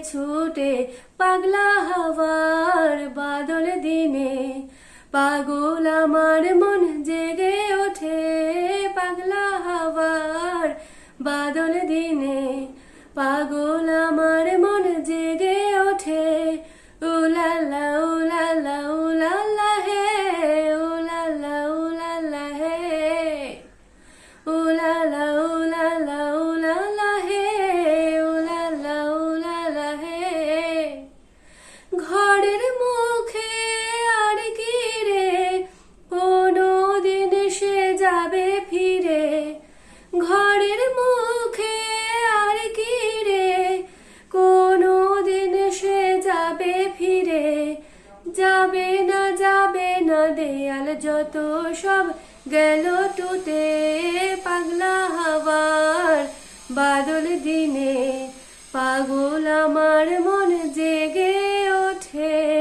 ছুটে পাগলা হাওয়ার বাদল দিনে। পাগল আমার মন জেগে ওঠে পাগলা হাওয়ার বাদল দিনে। পাগল আমার মন জেগে ওঠে উলালা উলালা উলালা হে উলালা উলালা হে উলালা উলালা উলালা হে উলালা উলালা হে। ঘরের মুখে আর কি রে কোনো দিন সে যাবে ফিরে। ঘরের মুখে আর কি রে কোনো দিন সে যাবে ফিরে। যাবে না দেয়াল যত সব গেল টুটে পাগলা হাওয়ার বাদল দিনে। পাগল আমার মন জেগে